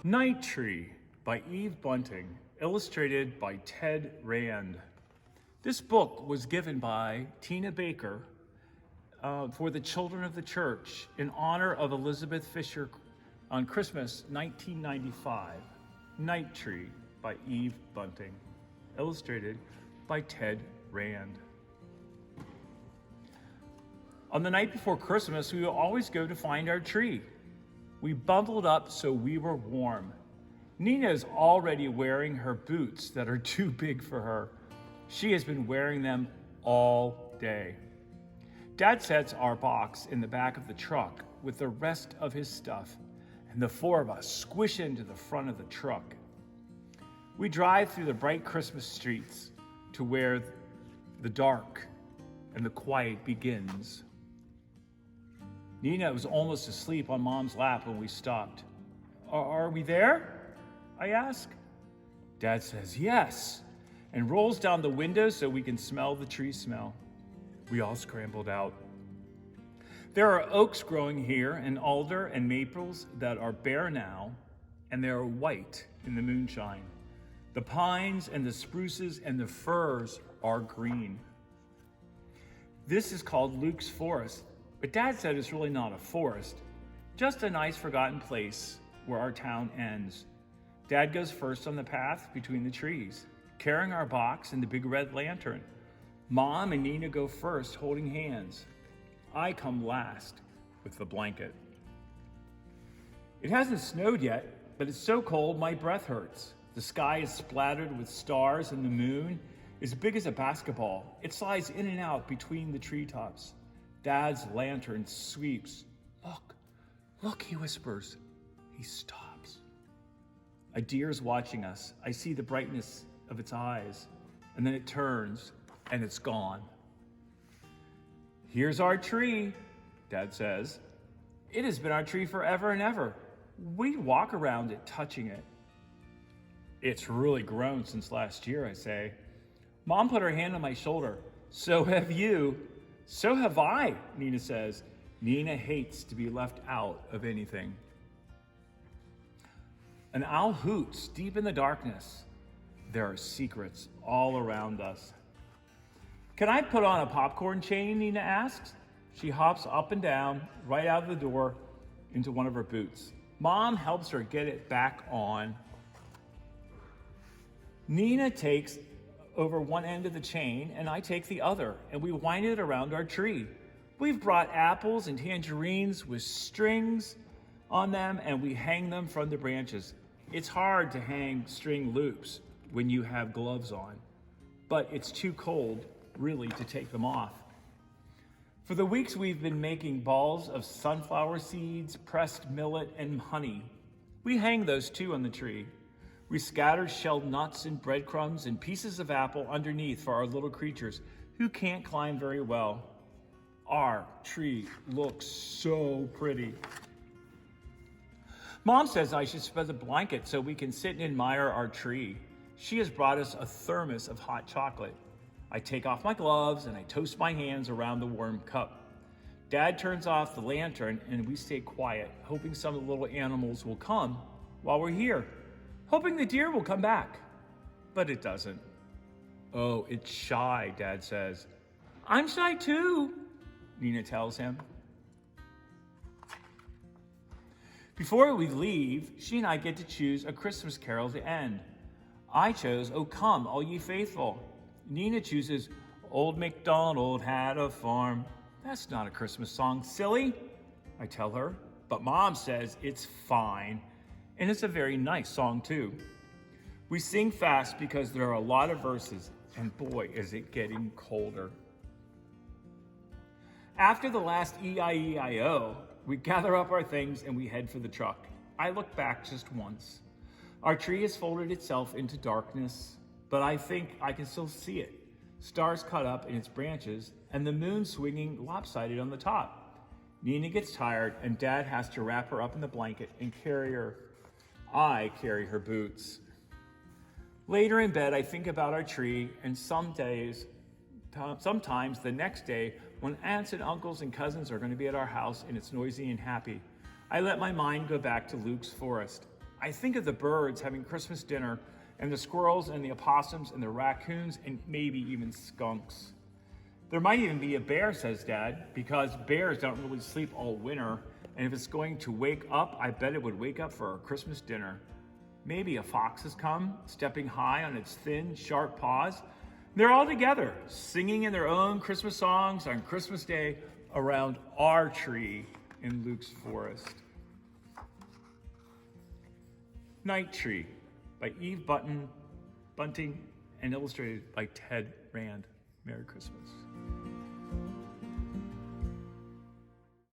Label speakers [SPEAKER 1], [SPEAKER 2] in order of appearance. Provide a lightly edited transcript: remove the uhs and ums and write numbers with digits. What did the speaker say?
[SPEAKER 1] Night Tree by Eve Bunting, illustrated by Ted Rand. This book was given by Tina Baker for the Children of the Church in honor of Elizabeth Fisher on Christmas 1995. Night Tree by Eve Bunting, illustrated by Ted Rand. On the night before Christmas, we would always go to find our tree. We bundled up so we were warm. Nina is already wearing her boots that are too big for her. She has been wearing them all day. Dad sets our box in the back of the truck with the rest of his stuff, and the four of us squish into the front of the truck. We drive through the bright Christmas streets to where the dark and the quiet begins. Nina was almost asleep on Mom's lap when we stopped. Are we there? I ask. Dad says yes, and rolls down the window so we can smell the tree smell. We all scrambled out. There are oaks growing here, and alder and maples that are bare now, and they are white in the moonshine. The pines and the spruces and the firs are green. This is called Luke's Forest, but Dad said it's really not a forest, just a nice forgotten place where our town ends. Dad goes first on the path between the trees, carrying our box and the big red lantern. Mom and Nina go first, holding hands. I come last with the blanket. It hasn't snowed yet, but it's so cold my breath hurts. The sky is splattered with stars and the moon is big as a basketball. It slides in and out between the treetops. Dad's lantern sweeps. Look, he whispers. He stops. A deer's watching us. I see the brightness of its eyes, and then it turns and it's gone. Here's our tree, Dad says. It has been our tree forever and ever. We walk around it, touching it. It's really grown since last year, I say. Mom put her hand on my shoulder. So have you. So have I, Nina says. Nina hates to be left out of anything. An owl hoots deep in the darkness. There are secrets all around us. Can I put on a popcorn chain, Nina asks. She hops up and down, right out of the door, into one of her boots. Mom helps her get it back on. Nina takes over one end of the chain, and I take the other, and we wind it around our tree. We've brought apples and tangerines with strings on them, and we hang them from the branches. It's hard to hang string loops when you have gloves on, but it's too cold, really, to take them off. For the weeks we've been making balls of sunflower seeds, pressed millet, and honey. We hang those too on the tree. We scatter shelled nuts and breadcrumbs and pieces of apple underneath for our little creatures who can't climb very well. Our tree looks so pretty. Mom says I should spread a blanket so we can sit and admire our tree. She has brought us a thermos of hot chocolate. I take off my gloves and I toast my hands around the warm cup. Dad turns off the lantern and we stay quiet, hoping some of the little animals will come while we're here. Hoping the deer will come back, but it doesn't. Oh, it's shy, Dad says. I'm shy too, Nina tells him. Before we leave, she and I get to choose a Christmas carol to end. I chose, "O Come, All Ye Faithful." Nina chooses, "Old MacDonald Had a Farm." That's not a Christmas song, silly, I tell her, but Mom says it's fine. And it's a very nice song too. We sing fast because there are a lot of verses, and boy, is it getting colder. After the last E-I-E-I-O, we gather up our things and we head for the truck. I look back just once. Our tree has folded itself into darkness, but I think I can still see it. Stars cut up in its branches, and the moon swinging lopsided on the top. Nina gets tired, and Dad has to wrap her up in the blanket and carry her. I carry her boots. Later in bed, I think about our tree, and sometimes the next day, when aunts and uncles and cousins are going to be at our house and it's noisy and happy, I let my mind go back to Luke's forest. I think of the birds having Christmas dinner, and the squirrels and the opossums and the raccoons and maybe even skunks. There might even be a bear, says Dad, because bears don't really sleep all winter, and if it's going to wake up, I bet it would wake up for our Christmas dinner. Maybe a fox has come, stepping high on its thin, sharp paws. They're all together, singing in their own Christmas songs on Christmas Day around our tree in Luke's forest. Night Tree by Bunting and illustrated by Ted Rand. Merry Christmas.